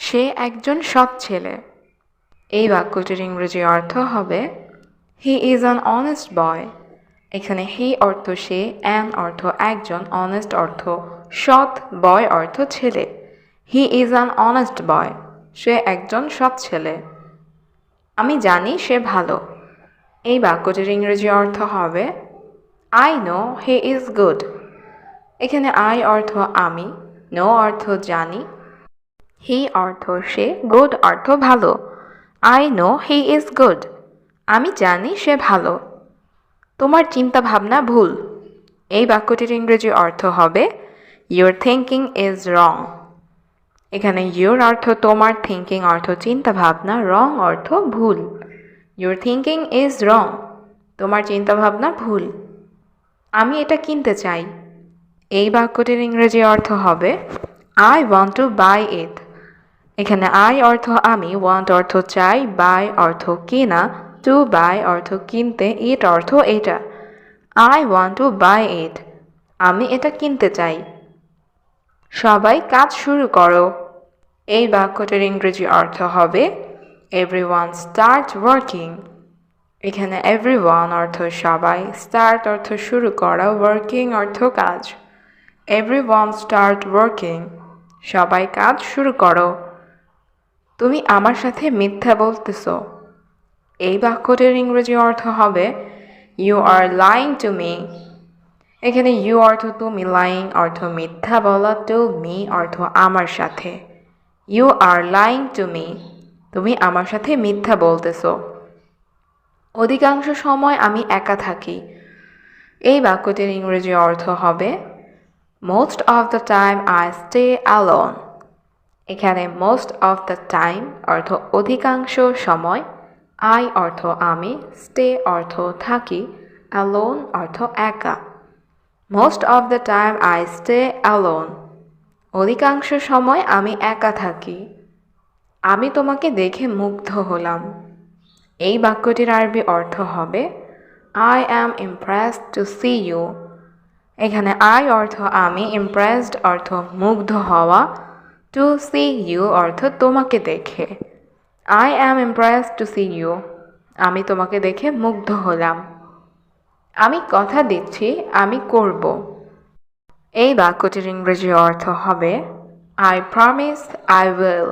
সে একজন সৎ ছেলে। এই বাক্যটির ইংরেজি অর্থ হবে হি ইজ অ্যান অনেস্ট বয়। এখানে হি অর্থ সে, অ্যান অর্থ একজন, অনেস্ট অর্থ সৎ, বয় অর্থ ছেলে। He is an honest boy. সে একজন সৎ ছেলে। আমি জানি সে ভালো। এই বাক্যটির ইংরেজি অর্থ হবে I know he is good. এখানে আই অর্থ আমি, নো অর্থ জানি, হি অর্থ সে, গুড অর্থ ভালো। I know he is good. আমি জানি সে ভালো। তোমার চিন্তা ভাবনা ভুল। এই বাক্যটির ইংরেজি অর্থ হবে ইউর থিঙ্কিং ইজ রং। এখানে ইউর অর্থ তোমার, থিঙ্কিং অর্থ চিন্তা ভাবনা, রং অর্থ ভুল। Your thinking is wrong. তোমার চিন্তা ভাবনা ভুল। আমি এটা কিনতে চাই। এই বাক্যটির ইংরেজি অর্থ হবে আই ওয়ান্ট টু বাই ইট। এখানে আই অর্থ আমি, ওয়ান্ট অর্থ চাই, বাই অর্থ কেনা, টু বাই অর্থ কিনতে, ইট অর্থ এটা। আই ওয়ান্ট টু বাই ইট। আমি এটা কিনতে চাই। সবাই কাজ শুরু করো। এই বাক্যটির ইংরেজি অর্থ হবে এভরিওয়ান স্টার্ট ওয়ার্কিং। এখানে এভরিওয়ান অর্থ সবাই, স্টার্ট অর্থ শুরু করা, ওয়ার্কিং অর্থ কাজ। Everyone start working. সবাই কাজ শুরু করো। তুমি আমার সাথে মিথ্যা বলতেছো। এই বাক্যটির ইংরেজি অর্থ হবে you are lying to me. এখানে ইউ অর্থ তুমি, লাইং অর্থ মিথ্যা বলা, টু মি অর্থ আমার সাথে। You are lying to me. তুমি আমার সাথে মিথ্যা বলতেছো। অধিকাংশ সময় আমি একা থাকি। এই বাক্যটির ইংরেজি অর্থ হবে most of the time I stay alone. এখানে মোস্ট অফ দ্য টাইম অর্থ অধিকাংশ সময়, আই অর্থ আমি, স্টে অর্থ থাকি, অ্যালোন অর্থ একা। Most of the time I stay alone. অধিকাংশ সময় আমি একা থাকি। আমি তোমাকে দেখে মুগ্ধ হলাম। এই বাক্যটির আরবি অর্থ হবে I am impressed to see you. এখানে আই অর্থ আমি, ইমপ্রেসড অর্থ মুগ্ধ হওয়া, টু সি ইউ অর্থ তোমাকে দেখে। I am impressed to see you. আমি তোমাকে দেখে মুগ্ধ হলাম। আমি কথা দিচ্ছি আমি করব। এই বাক্যটির ইংরেজি অর্থ হবে আই প্রমিস আই উইল।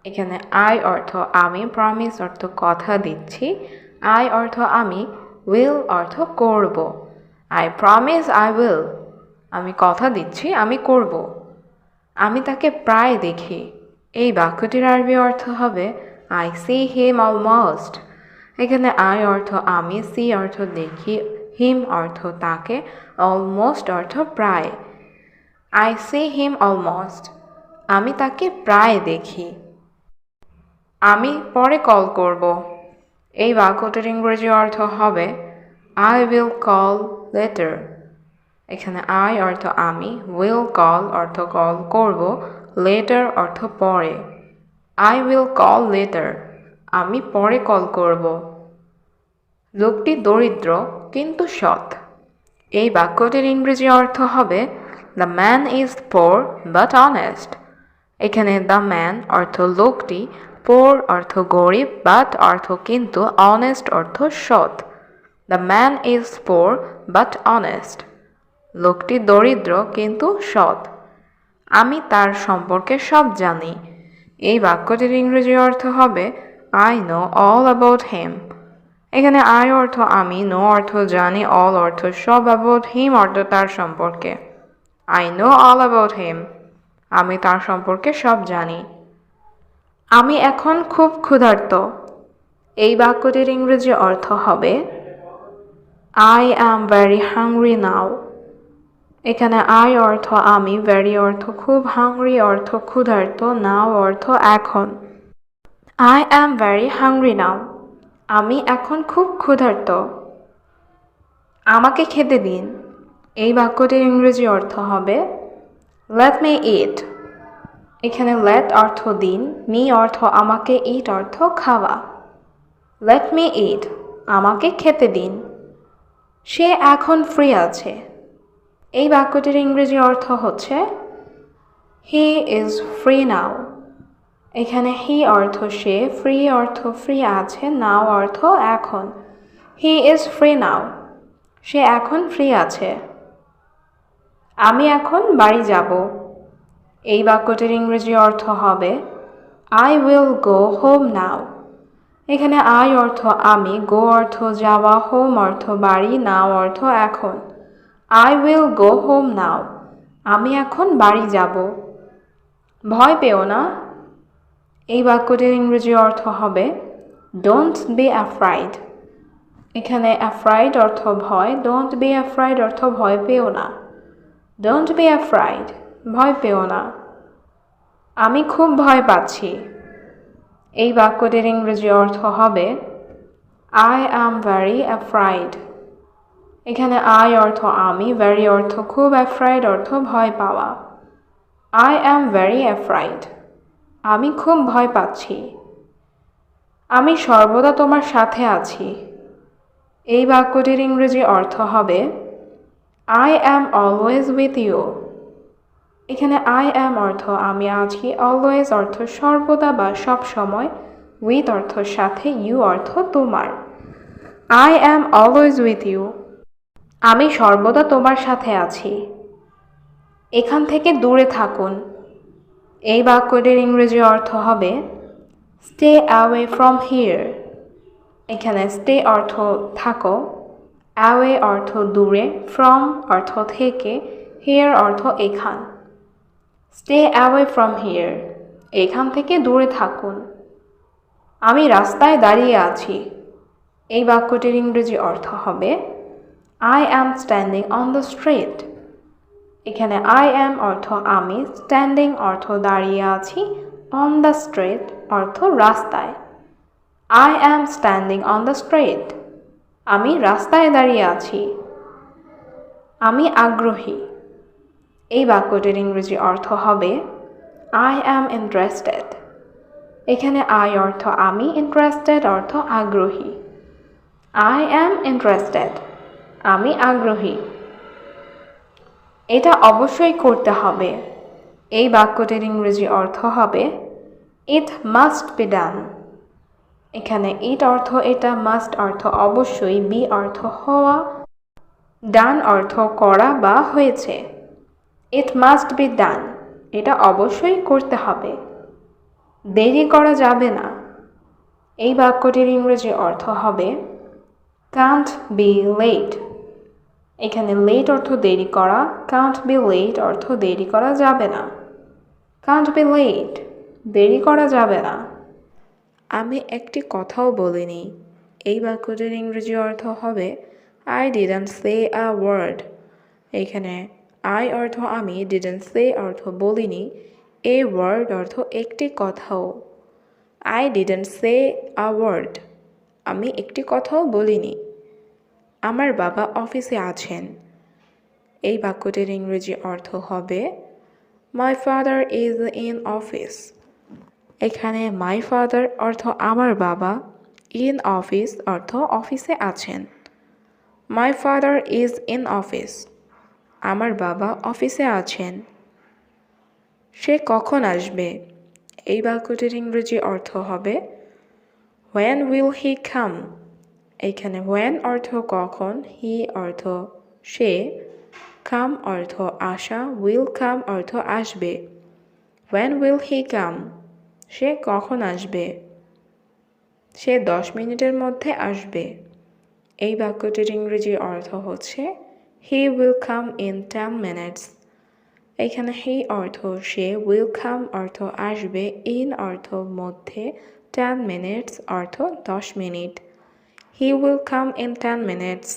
এখানে আই অর্থ আমি, প্রমিস অর্থ কথা দিচ্ছি, আই অর্থ আমি, উইল অর্থ করব। I promise I will. আমি কথা দিচ্ছি আমি করব। আমি তাকে প্রায় দেখি। এই বাক্যটির আরবি অর্থ হবে আই সি হিম অলমোস্ট। এখানে আই অর্থ আমি, সি অর্থ দেখি, হিম অর্থ তাকে, অলমোস্ট অর্থ প্রায়। I see him almost. আমি তাকে প্রায় দেখি। আমি পরে কল করব। এই বাক্যটির ইংরেজি অর্থ হবে আই উইল কল লেটার। এখানে আই অর্থ আমি, উইল কল অর্থ কল করব, লেটার অর্থ পরে। I will call letter. আমি পরে কল করব। লোকটি দরিদ্র কিন্তু সৎ। এই বাক্যটির ইংরেজি অর্থ হবে the man is poor but honest. এখানে দ্য ম্যান অর্থ লোকটি, পোর অর্থ গরিব, বাট অর্থ কিন্তু, অনেস্ট অর্থ সৎ। The man is poor but honest. লোকটি দরিদ্র কিন্তু সৎ। আমি তার সম্পর্কে সব জানি। এই বাক্যটির ইংরেজি অর্থ হবে I know all about him. এখানে আই অর্থ আমি, নো অর্থ জানি, অল অর্থ সব, অ্যাবাউট হিম অর্থ তার সম্পর্কে। I know all about him. আমি তার সম্পর্কে সব জানি। আমি এখন খুব ক্ষুধার্ত। এই বাক্যটির ইংরেজি অর্থ হবে I am very hungry now. এখানে আই অর্থ আমি, ভেরি অর্থ খুব, হাংরি অর্থ ক্ষুধার্ত, নাও অর্থ এখন। I am very hungry now. আমি এখন খুব ক্ষুধার্ত। আমাকে খেতে দিন। এই বাক্যটির ইংরেজি অর্থ হবে লেট মি ইট। এখানে লেট অর্থ দিন, মি অর্থ আমাকে, ইট অর্থ খাওয়া। লেট মি ইট। আমাকে খেতে দিন। সে এখন ফ্রি আছে। এই বাক্যটির ইংরেজি অর্থ হচ্ছে হি ইজ ফ্রি নাও। এখানে হি অর্থ সে, ফ্রি অর্থ ফ্রি আছে, নাও অর্থ এখন। He is free now. সে এখন ফ্রি আছে। আমি এখন বাড়ি যাব। এই বাক্যটির ইংরেজি অর্থ হবে I will go home now. এখানে আই অর্থ আমি, গো অর্থ যাওয়া, হোম অর্থ বাড়ি, নাও অর্থ এখন। I will go home now. আমি এখন বাড়ি যাব। ভয় পেও না। এই বাক্যটির ইংরেজি অর্থ হবে ডোন্ট বি অ্যাফ্রাইড। এখানে অ্যাফ্রাইড অর্থ ভয়, ডোন্ট বি অ্যাফ্রাইড অর্থ ভয় পেও না। ডোন্ট বি অ্যাফ্রাইড, ভয় পেও না। আমি খুব ভয় পাচ্ছি। এই বাক্যটির ইংরেজি অর্থ হবে আই অ্যাম ভেরি অ্যাফ্রাইড। এখানে আই অর্থ আমি, ভেরি অর্থ খুব, অ্যাফ্রাইড অর্থ ভয় পাওয়া। I am very afraid. আমি খুব ভয় পাচ্ছি। আমি সর্বদা তোমার সাথে আছি। এই বাক্যটির ইংরেজি অর্থ হবে I am always with you. এখানে আই অ্যাম অর্থ আমি আছি, অলওয়েজ অর্থ সর্বদা বা সব সময়, উইথ অর্থ সাথে, ইউ অর্থ তোমার। I am always with you. আমি সর্বদা তোমার সাথে আছি। এখান থেকে দূরে থাকুন। এই বাক্যটির ইংরেজি অর্থ হবে স্টে অ্যাওয়ে ফ্রম হিয়ার। এখানে স্টে অর্থ থাকো, অ্যাওয়ে অর্থ দূরে, ফ্রম অর্থ থেকে, হিয়ার অর্থ এখান। স্টে অ্যাওয়ে ফ্রম হিয়ার, এখান থেকে দূরে থাকুন। আমি রাস্তায় দাঁড়িয়ে আছি। এই বাক্যটির ইংরেজি অর্থ হবে I am standing on the street. এখানে আই অ্যাম অর্থ আমি, স্ট্যান্ডিং অর্থ দাঁড়িয়ে আছি, অন দ্য স্ট্রিট অর্থ রাস্তায়। I am standing on the street, আমি রাস্তায় দাঁড়িয়ে আছি। আমি আগ্রহী। এই বাক্যটির ইংরেজি অর্থ হবে আই অ্যাম ইন্টারেস্টেড। এখানে আই অর্থ আমি, ইন্টারেস্টেড অর্থ আগ্রহী। আই অ্যাম ইন্টারেস্টেড, আমি আগ্রহী। এটা অবশ্যই করতে হবে। এই বাক্যটির ইংরেজি অর্থ হবে ইট মাস্ট বি ডান। এখানে ইট অর্থ এটা, মাস্ট অর্থ অবশ্যই, বি অর্থ হওয়া, ডান অর্থ করা বা হয়েছে। ইট মাস্ট বি ডান, এটা অবশ্যই করতে হবে। দেরি করা যাবে না। এই বাক্যটির ইংরেজি অর্থ হবে কান্ট বি লেট। এখানে লেট অর্থ দেরি করা, কান্ট বি লেট অর্থ দেরি করা যাবে না। কান্ট বি লেট, দেরি করা যাবে না। আমি একটি কথাও বলিনি। এই বাক্যটির ইংরেজি অর্থ হবে I didn't say a word. এখানে আই অর্থ আমি, ডিডন্ট সে অর্থ বলিনি, এ ওয়ার্ড অর্থ একটি কথাও। I didn't say a word, আমি একটি কথাও বলিনি। আমার বাবা অফিসে আছেন। এই বাক্যটির ইংরেজি অর্থ হবে my father is in office. এখানে মাই ফাদার অর্থ আমার বাবা, ইন অফিস অর্থ অফিসে আছেন। My father is in office, আমার বাবা অফিসে আছেন। সে কখন আসবে? এই বাক্যটির ইংরেজি অর্থ হবে হোয়েন উইল হি কাম। এখানে হোয়েন অর্থ কখন, হি অর্থ সে, কাম অর্থ আসা, উইল কাম অর্থ আসবে। হোয়েন উইল হি কাম, সে কখন আসবে? সে 10 মিনিটের মধ্যে আসবে। এই বাক্যটির ইংরেজি অর্থ হচ্ছে he will come in 10 minutes. এখানে হি অর্থ সে, উইল কাম অর্থ আসবে, ইন অর্থ মধ্যে, 10 মিনিটস অর্থ 10 minute. He will come in 10 minutes,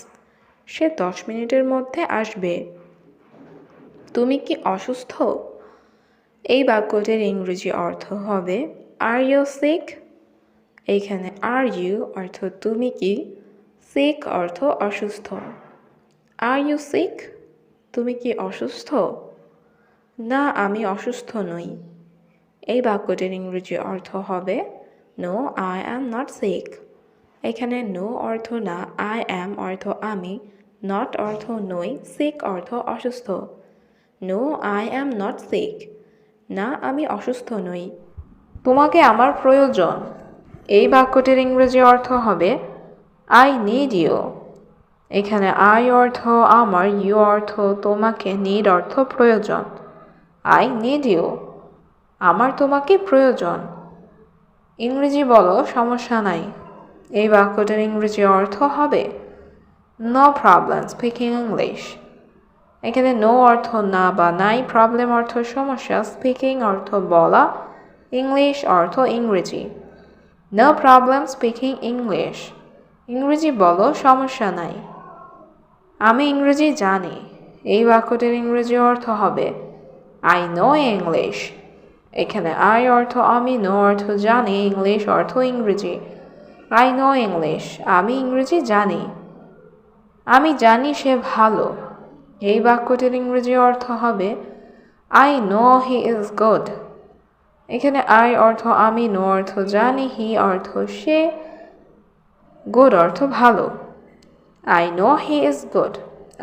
সে 10 মিনিটের মধ্যে আসবে। তুমি কি অসুস্থ? এই বাক্যটির ইংরেজি অর্থ হবে আর ইউ সিক। এইখানে আর ইউ অর্থ তুমি কি, সিক অর্থ অসুস্থ। আর ইউ সিক, তুমি কি অসুস্থ? না, আমি অসুস্থ নই। এই বাক্যটির ইংরেজি অর্থ হবে no, I am not sick. এখানে নো অর্থ না, আই অ্যাম অর্থ আমি, নট অর্থ নই, সিক অর্থ অসুস্থ। No, I am not sick, না, আমি অসুস্থ নই। তোমাকে আমার প্রয়োজন। এই বাক্যটির ইংরেজি অর্থ হবে আই নিড ইউ। এখানে আই অর্থ আমার, ইউ অর্থ তোমাকে, নিড অর্থ প্রয়োজন। আই নিড ইউ, আমার তোমাকে প্রয়োজন। ইংরেজি বলো, সমস্যা নাই। এই বাক্যটির ইংরেজি অর্থ হবে নো প্রবলেম স্পিকিং ইংলিশ। এখানে নো অর্থ না বা নাই, প্রবলেম অর্থ সমস্যা, স্পিকিং অর্থ বলা, ইংলিশ অর্থ ইংরেজি। নো প্রবলেম স্পিকিং ইংলিশ, ইংরেজি বলো, সমস্যা নাই। আমি ইংরেজি জানি। এই বাক্যটির ইংরেজি অর্থ হবে আই নো ইংলিশ। এখানে আই অর্থ আমি, নো অর্থ জানি, ইংলিশ অর্থ ইংরেজি। আই নো ইংলিশ, আমি ইংরেজি জানি। আমি জানি সে ভালো। এই বাক্যটির ইংরেজি অর্থ হবে I know he is good. এখানে আই অর্থ আমি, নো অর্থ জানি, হি অর্থ সে, গুড অর্থ ভালো। I know he is good,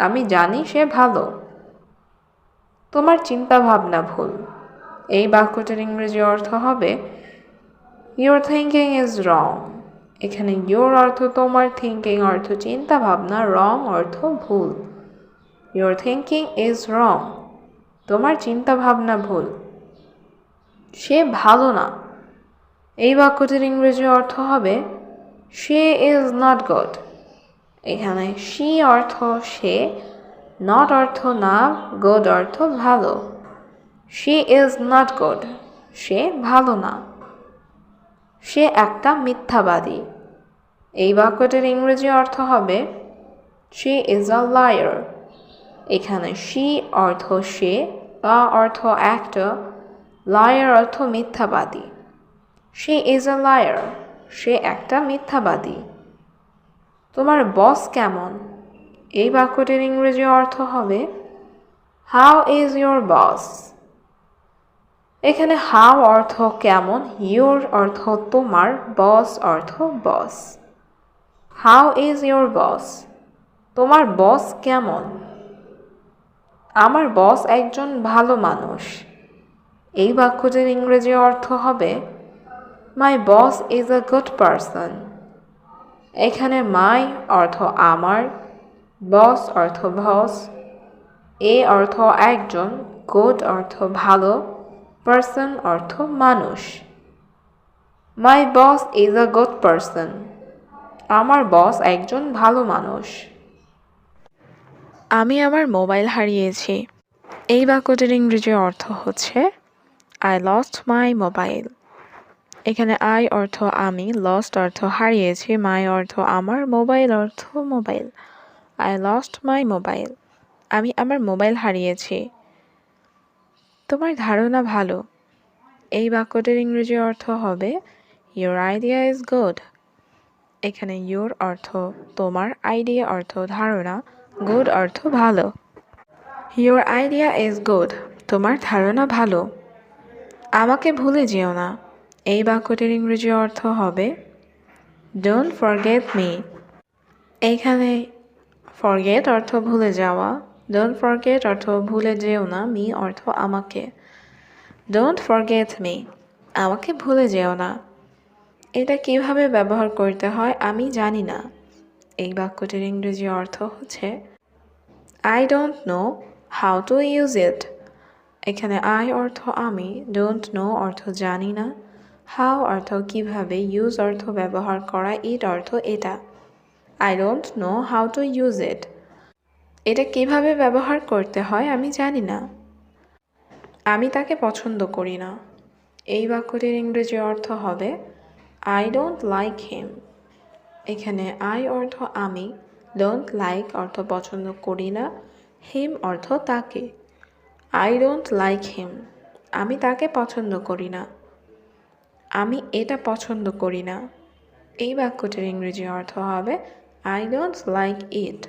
আমি জানি সে ভালো। তোমার চিন্তা ভাবনা ভুল। এই বাক্যটির ইংরেজি অর্থ হবে ইউর থিঙ্কিং ইজ রং। এখানে ইউর অর্থ তোমার, থিঙ্কিং অর্থ চিন্তা ভাবনা, রং অর্থ ভুল। ইউর থিঙ্কিং ইজ রং, তোমার চিন্তা ভাবনা ভুল। সে ভালো না। এই বাক্যটির ইংরেজি অর্থ হবে শি ইজ নট গুড। এখানে শি অর্থ সে, নট অর্থ না, গুড অর্থ ভালো। শি ইজ নট গুড, সে ভালো না। সে একটা মিথ্যাবাদী। এই বাক্যটির ইংরেজি অর্থ হবে শি ইজ আ লায়ার। এখানে শি অর্থ সে, আ অর্থ একটা, লায়ার অর্থ মিথ্যাবাদী। শি ইজ আ লায়ার, সে একটা মিথ্যাবাদী। তোমার বস কেমন? এই বাক্যটির ইংরেজি অর্থ হবে হাউ ইজ ইউর বস। এখানে হাউ অর্থ কেমন, ইউর অর্থ তোমার, বস অর্থ বস। হাউ ইজ ইউর বস, তোমার বস কেমন? আমার বস একজন ভালো মানুষ। এই বাক্যটির ইংরেজি অর্থ হবে my boss is a good person. এখানে মাই অর্থ আমার, বস অর্থ বস, এ অর্থ একজন, গুড অর্থ ভালো, পারসন অর্থ মানুষ। My boss is a good person, আমার বস একজন ভালো মানুষ। আমি আমার মোবাইল হারিয়েছি। এই বাক্যটির ইংরেজি অর্থ হচ্ছে আই লস্ট মাই মোবাইল। এখানে আই অর্থ আমি, লস্ট অর্থ হারিয়েছি, মাই অর্থ আমার, মোবাইল অর্থ mobile. I lost my mobile, আমি আমার মোবাইল হারিয়েছি। তোমার ধারণা ভালো। এই বাক্যটির ইংরেজি অর্থ হবে ইউর আইডিয়া ইজ গুড। এখানে ইউর অর্থ তোমার, আইডিয়া অর্থ ধারণা, গুড অর্থ ভালো। ইউর আইডিয়া ইজ গুড, তোমার ধারণা ভালো। আমাকে ভুলে যেও না। এই বাক্যটির ইংরেজি অর্থ হবে ডোন্ট ফরগেট মি। এইখানে ফরগেট অর্থ ভুলে যাওয়া, ডোন্ট ফরগেট অর্থ ভুলে যেও না, মি অর্থ আমাকে। ডোন্ট ফরগেট মি, আমাকে ভুলে যেও না। এটা কিভাবে ব্যবহার করতে হয় আমি জানি না। এই বাক্যটির ইংরেজি অর্থ হচ্ছে I don't know how to use it. এখানে আই অর্থ আমি, ডোন্ট নো অর্থ জানি না, হাউ অর্থ কিভাবে, ইউজ অর্থ ব্যবহার করা, ইট অর্থ এটা। I don't know how to use it, এটা কিভাবে ব্যবহার করতে হয় আমি জানি না। আমি তাকে পছন্দ করি না। এই বাক্যটির ইংরেজি অর্থ হবে আই ডোন্ট লাইক হিম। এখানে আই অর্থ আমি, ডোন্ট লাইক অর্থ পছন্দ করি না, হিম অর্থ তাকে। আই ডোন্ট লাইক হিম, আমি তাকে পছন্দ করি না। আমি এটা পছন্দ করি না। এই বাক্যটির ইংরেজি অর্থ হবে আই ডোন্ট লাইক ইট।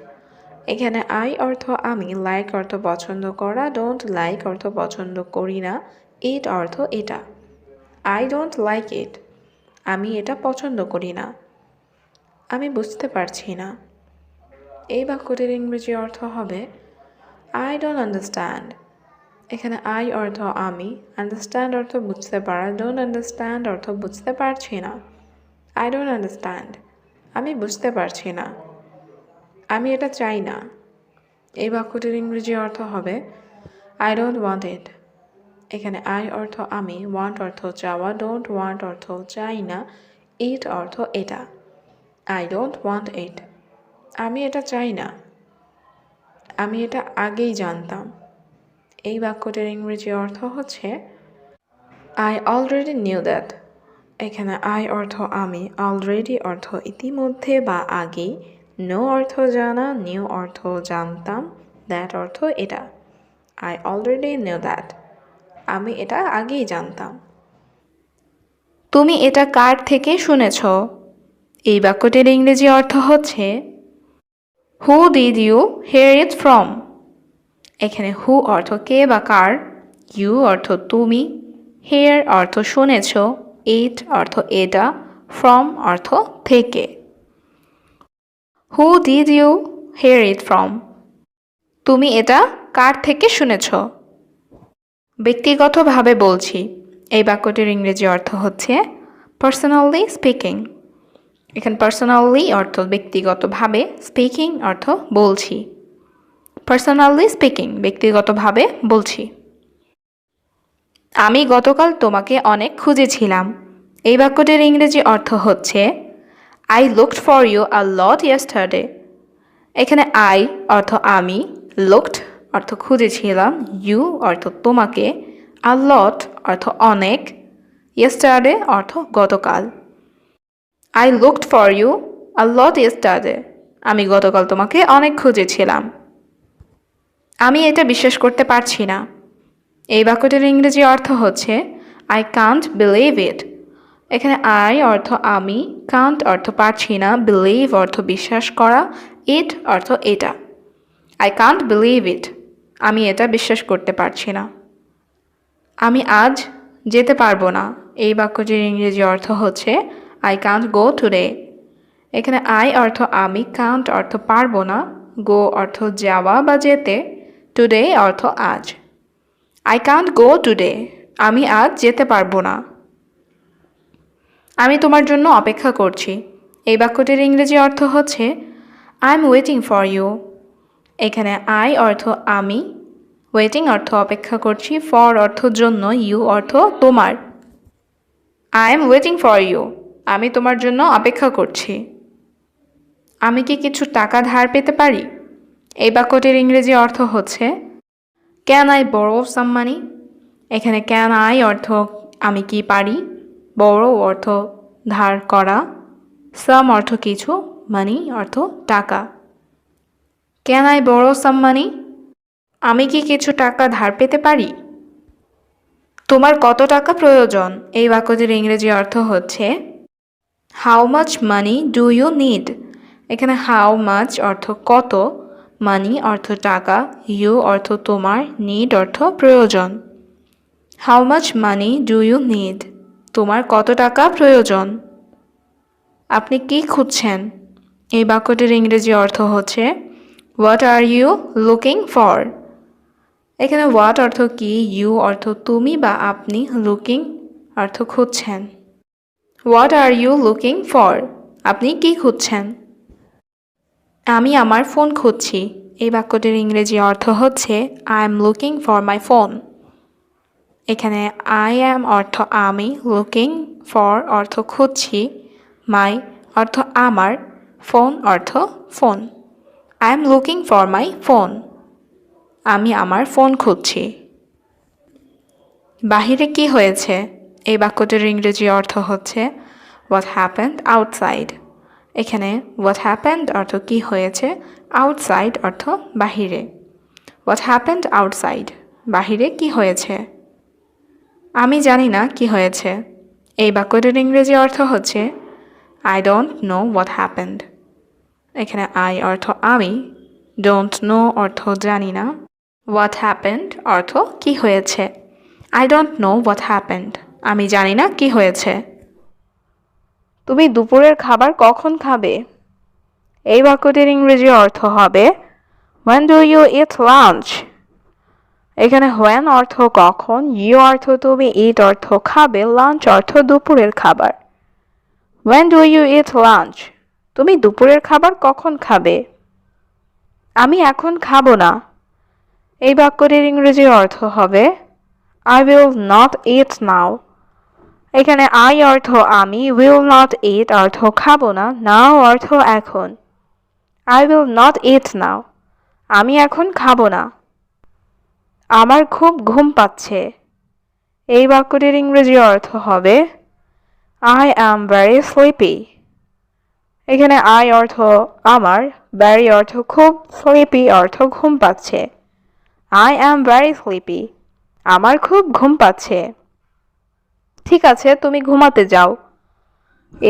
এখানে আই অর্থ আমি, লাইক অর্থ পছন্দ করা, ডোন্ট লাইক অর্থ পছন্দ করি না, ইট অর্থ এটা। আই ডোন্ট লাইক ইট, আমি এটা পছন্দ করি না। আমি বুঝতে পারছি না। এই বাক্যটির ইংরেজি অর্থ হবে আই ডোন্ট আন্ডারস্ট্যান্ড। এখানে আই অর্থ আমি, আন্ডারস্ট্যান্ড অর্থ বুঝতে পারা, ডোন্ট আন্ডারস্ট্যান্ড অর্থ বুঝতে পারছি না। আই ডোন্ট আন্ডারস্ট্যান্ড, আমি বুঝতে পারছি না। আমি এটা চাই না। এই বাক্যটির ইংরেজি অর্থ হবে আই ডোন্ট ওয়ান্ট ইট। এখানে আই অর্থ আমি, ওয়ান্ট অর্থ চাওয়া, ডোন্ট ওয়ান্ট অর্থ চাই না, ইট অর্থ এটা। আই ডোন্ট ওয়ান্ট ইট, আমি এটা চাই না। আমি এটা আগেই জানতাম। এই বাক্যটির ইংরেজি অর্থ হচ্ছে আই অলরেডি নিউ দ্যাট। এখানে আই অর্থ আমি, অলরেডি অর্থ ইতিমধ্যে বা আগেই, নো অর্থ জানা, নিউ অর্থ জানতাম, দ্যাট অর্থ এটা। আই অলরেডি নিউ দ্যাট, আমি এটা আগেই জানতাম। তুমি এটা কার থেকে শুনেছ? এই বাক্যটির ইংরেজি অর্থ হচ্ছে who did you hear it from. এখানে হু অর্থ কে বা কার, ইউ অর্থ তুমি, হিয়ার অর্থ শুনেছ, ইট অর্থ এটা, ফ্রম অর্থ থেকে। Who did you hear it from, তুমি এটা কার থেকে শুনেছ? ব্যক্তিগতভাবে বলছি। এই বাক্যটির ইংরেজি অর্থ হচ্ছে পার্সোনালি স্পিকিং। এখানে পার্সোনালি অর্থ ব্যক্তিগতভাবে, স্পিকিং অর্থ বলছি। পার্সোনালি স্পিকিং, ব্যক্তিগতভাবে বলছি। আমি গতকাল তোমাকে অনেক খুঁজেছিলাম। এই বাক্যটির ইংরেজি অর্থ হচ্ছে I looked for you a lot yesterday. এখানে আই অর্থ আমি, লুকড অর্থ খুঁজেছিলাম, ইউ অর্থ তোমাকে, আ লট অর্থ অনেক, ইয়েস্টারডে অর্থ গতকাল। I looked for you a lot yesterday, আমি গতকাল তোমাকে অনেক খুঁজেছিলাম। আমি এটা বিশ্বাস করতে পারছি না। এই বাক্যটির ইংরেজি অর্থ হচ্ছে আই কান্ট বিলিভ ইট। এখানে আই অর্থ আমি, কান্ট অর্থ পারছি না, বিলিভ অর্থ বিশ্বাস করা, ইট অর্থ এটা। আই কান্ট বিলিভ ইট, আমি এটা বিশ্বাস করতে পারছি না। আমি আজ যেতে পারবো না। এই বাক্যটির ইংরেজি অর্থ হচ্ছে আই কান্ট গো টুডে। এখানে আই অর্থ আমি, কান্ট অর্থ পারবো না, গো অর্থ যাওয়া বা যেতে, টুডে অর্থ আজ। আই কান্ট গো টুডে, আমি আজ যেতে পারবো না। আমি তোমার জন্য অপেক্ষা করছি। এই বাক্যটির ইংরেজি অর্থ হচ্ছে I am waiting for you. এখানে আই অর্থ আমি, ওয়েটিং অর্থ অপেক্ষা করছি, ফর অর্থ জন্য, ইউ অর্থ তোমার। I am waiting for you, আমি তোমার জন্য অপেক্ষা করছি। আমি কি কিছু টাকা ধার পেতে পারি? এই বাক্যটির ইংরেজি অর্থ হচ্ছে ক্যান আই বরো সাম মানি। এখানে ক্যান আই অর্থ আমি কি পারি, বড়ো অর্থ ধার করা, সাম অর্থ কিছু, মানি অর্থ টাকা। ক্যান আই বরো সাম মানি, আমি কি কিছু টাকা ধার পেতে পারি? তোমার কত টাকা প্রয়োজন? এই বাক্যটির ইংরেজি অর্থ হচ্ছে how much money do you need. এখানে হাউ মাচ অর্থ কত, মানি অর্থ টাকা, ইউ অর্থ তোমার, নিড অর্থ প্রয়োজন। How much money do you need, তোমার কত টাকা প্রয়োজন? আপনি কি খুঁজছেন? এই বাক্যটির ইংরেজি অর্থ হচ্ছে what are you looking for. এখানে হোয়াট অর্থ কি, ইউ অর্থ তুমি বা আপনি, লুকিং অর্থ খুঁজছেন। What are you looking for, আপনি কি খুঁজছেন? আমি আমার ফোন খুঁজছি। এই বাক্যটির ইংরেজি অর্থ হচ্ছে I am looking for my phone. এখানে আই অ্যাম অর্থ আমি, লুকিং ফর অর্থ খুঁজছি, মাই অর্থ আমার, ফোন অর্থ phone. I am looking for my phone, আমি আমার ফোন খুঁজছি। বাহিরে কি হয়েছে? এই বাক্যটির ইংরেজি অর্থ হচ্ছে হোয়াট হ্যাপেন্ড আউটসাইড। এখানে হোয়াট হ্যাপেন্ড অর্থ কি হয়েছে, আউটসাইড অর্থ বাহিরে। হোয়াট হ্যাপেন্ড আউটসাইড, বাহিরে কি হয়েছে? আমি জানি না কি হয়েছে। এই বাক্যটির ইংরেজি অর্থ হচ্ছে I don't know what happened. এখানে আই অর্থ আমি, ডোন্ট নো অর্থ জানি না, হোয়াট হ্যাপেন্ড অর্থ কি হয়েছে। I don't know what happened, আমি জানি না কি হয়েছে। তুমি দুপুরের খাবার কখন খাবে? এই বাক্যটির ইংরেজি অর্থ হবে When do you eat lunch? এখানে when অর্থ কখন, you অর্থ তুমি, eat অর্থ খাবে, lunch অর্থ দুপুরের খাবার। When do you eat lunch? তুমি দুপুরের খাবার কখন খাবে? আমি এখন খাবো না। এই বাক্যটির ইংরেজি অর্থ হবে I will not eat now. এখানে I অর্থ আমি, will not eat অর্থ খাবো না, now অর্থ এখন। I will not eat now. আমি এখন খাবো না। আমার খুব ঘুম পাচ্ছে। এই বাক্যটির ইংরেজি অর্থ হবে I am very sleepy. এখানে I অর্থ আমার, very অর্থ খুব, sleepy অর্থ ঘুম পাচ্ছে। I am very sleepy. আমার খুব ঘুম পাচ্ছে। ঠিক আছে, তুমি ঘুমাতে যাও।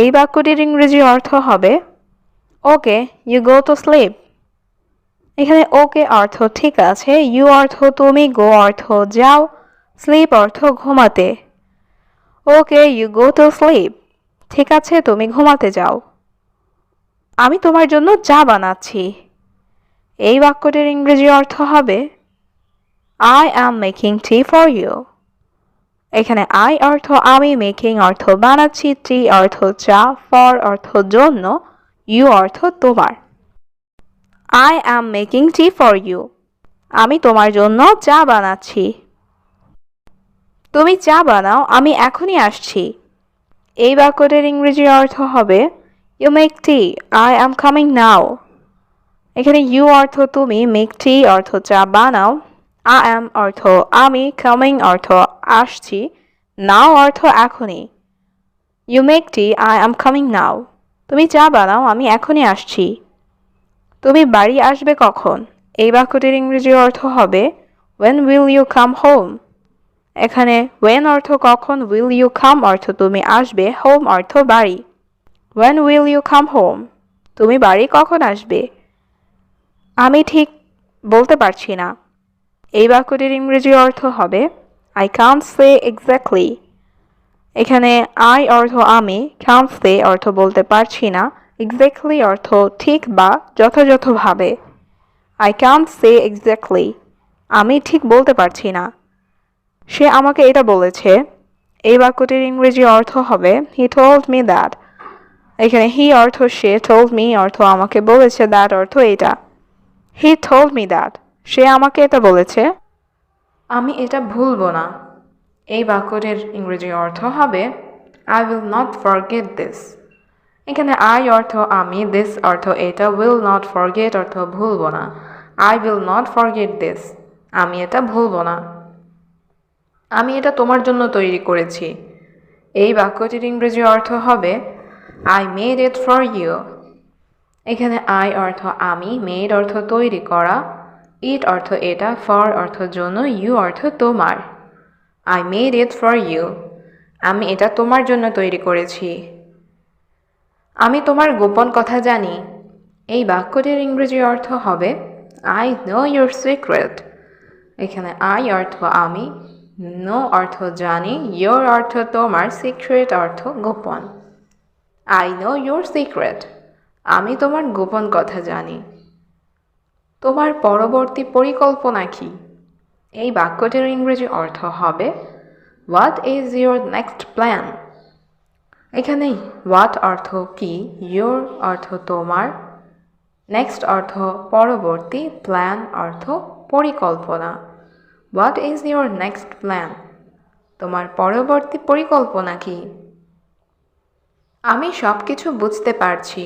এই বাক্যটির ইংরেজি অর্থ হবে ওকে, you go to sleep. এখানে ওকে অর্থ ঠিক আছে, you অর্থ তুমি, go অর্থ যাও, sleep অর্থ ঘুমাতে। ওকে, you go to sleep. ঠিক আছে, তুমি ঘুমাতে যাও। আমি তোমার জন্য চা বানাচ্ছি। এই বাক্যটির ইংরেজি অর্থ হবে I am making tea for you. এখানে I অর্থ আমি, মেকিং অর্থ বানাচ্ছি, tea অর্থ চা, for অর্থ জন্য, you অর্থ তোমার। I am making tea for you. আমি তোমার জন্য চা বানাচ্ছি। তুমি চা বানাও, আমি এখনই আসছি। এই বাক্যটির ইংরেজি অর্থ হবে You make tea, I am coming now. এখানে you অর্থ তুমি, make tea অর্থ চা বানাও, I am অর্থ আমি, coming অর্থ আসছি, now অর্থ এখনই। You make tea, I am coming now. তুমি চা বানাও, আমি এখনই আসছি। তুমি বাড়ি আসবে কখন? এই বাক্যটির ইংরেজি অর্থ হবে When will you come home? এখানে when অর্থ কখন, will you come অর্থ তুমি আসবে, home অর্থ বাড়ি। When will you come home? তুমি বাড়ি কখন আসবে? আমি ঠিক বলতে পারছি না। এই বাক্যটির ইংরেজি অর্থ হবে I can't say exactly. এখানে I অর্থ আমি, can't say অর্থ বলতে পারছি না, exactly অর্থ ঠিক বা যথাযথভাবে। I can't say exactly. আমি ঠিক বলতে পারছি না। সে আমাকে এটা বলেছে। এই বাক্যটির ইংরেজি অর্থ হবে He told me that. এখানে he অর্থ সে, told me অর্থ আমাকে বলেছে, that অর্থ এটা। He told me that. সে আমাকে এটা বলেছে। আমি এটা ভুলবো না। এই বাক্যটির ইংরেজি অর্থ হবে I will not forget this. এখানে I অর্থ আমি, this অর্থ এটা, will not forget অর্থ ভুলবো না। I will not forget this. আমি এটা ভুলবো না। আমি এটা তোমার জন্য তৈরি করেছি। এই বাক্যটির ইংরেজি অর্থ হবে I made it for you. এখানে I অর্থ আমি, made অর্থ তৈরি করা, it অর্থ এটা, for অর্থ জন্য, you অর্থ তোমার। I made it for you. আমি এটা তোমার জন্য তৈরি করেছি। আমি তোমার গোপন কথা জানি। এই বাক্যটির ইংরেজি অর্থ হবে I know your secret. এখানে I অর্থ আমি, know অর্থ জানি, your অর্থ তোমার, secret অর্থ গোপন। I know your secret. আমি তোমার গোপন কথা জানি। তোমার পরবর্তী পরিকল্পনা কি? এই বাক্যটির ইংরেজি অর্থ হবে What is your next plan? এখানে what অর্থ কি, your অর্থ তোমার, next অর্থ পরবর্তী, plan অর্থ পরিকল্পনা। What is your next plan? তোমার পরবর্তী পরিকল্পনা কি? আমি সব কিছু বুঝতে পারছি।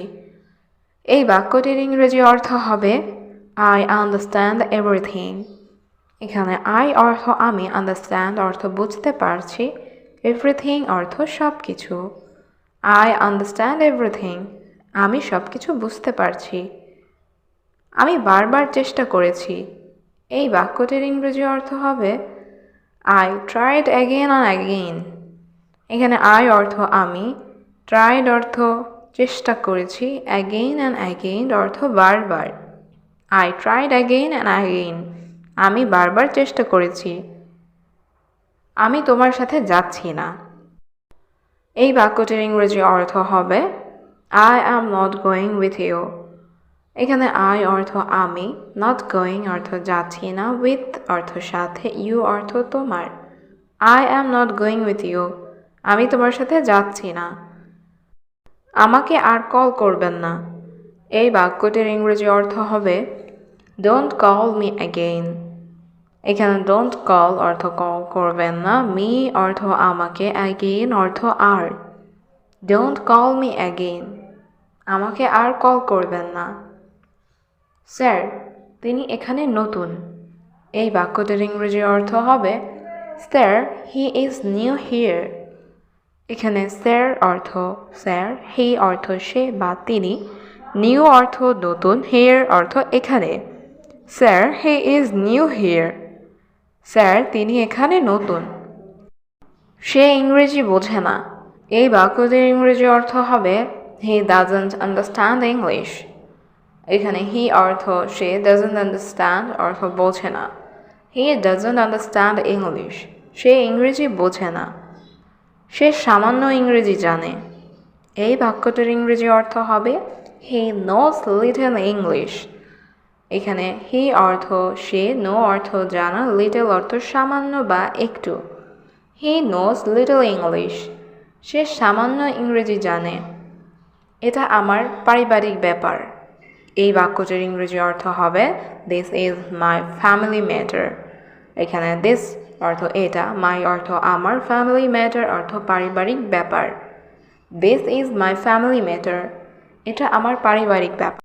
এই বাক্যটির ইংরেজি অর্থ হবে I understand everything. এখানে I অর্থ আমি, understand অর্থ বুঝতে পারছি, everything অর্থ সব কিছু। I understand everything. আমি সব কিছু বুঝতে পারছি। আমি বারবার চেষ্টা করেছি। এই বাক্যটির ইংরেজি অর্থ হবে I tried again and again. এখানে I অর্থ আমি, tried অর্থ চেষ্টা করেছি, again and again অর্থ বারবার। I tried again and again. আমি বারবার চেষ্টা করেছি। আমি তোমার সাথে যাচ্ছি না। এই বাক্যটির ইংরেজি অর্থ হবে I am not going with you. এখানে আই অর্থ আমি, নট গোয়িং অর্থ যাচ্ছি না, উইথ অর্থ সাথে, ইউ অর্থ তোমার। I am not going with you, আমি তোমার সাথে যাচ্ছি না। আমাকে আর কল করবেন না। এই বাক্যটির ইংরেজি অর্থ হবে ডোন্ট কল মি অ্যাগেইন। এখানে ডোন্ট কল অর্থ কল করবেন না, মি অর্থ আমাকে, অ্যাগেইন অর্থ আর। ডোন্ট কল মি অ্যাগেইন, আমাকে আর কল করবেন না। স্যার, তিনি এখানে নতুন। এই বাক্যটির ইংরেজি অর্থ হবে sir, he is new here. এখানে স্যার অর্থ স্যার, হি অর্থ সে বা তিনি, নিউ অর্থ নতুন, হিয়ার অর্থ এখানে। Sir, he is new here. Sir, তিনি এখানে নতুন। সে ইংরেজি বোঝে না। এই বাক্যটির ইংরেজি অর্থ হবে হি ডাজন্ট আন্ডারস্ট্যান্ড ইংলিশ। এখানে হি অর্থ সে, ডাজন্ট আন্ডারস্ট্যান্ড অর্থ বোঝে না। হি ডাজন্ট আন্ডারস্ট্যান্ড ইংলিশ, সে ইংরেজি বোঝে না। সে সামান্য ইংরেজি জানে। এই বাক্যটির ইংরেজি অর্থ হবে হি নোজ লিটল ইংলিশ। এখানে হি অর্থ সে, নো অর্থ জানা, লিটল অর্থ সামান্য বা একটু। হি নোজ লিটল ইংলিশ, সে সামান্য ইংরেজি জানে। এটা আমার পারিবারিক ব্যাপার। এই বাক্যটির ইংরেজি অর্থ হবে this is my family matter. এখানে দিস অর্থ এটা, মাই অর্থ আমার, ফ্যামিলি ম্যাটার অর্থ পারিবারিক ব্যাপার। This is my family matter, এটা আমার পারিবারিক ব্যাপার।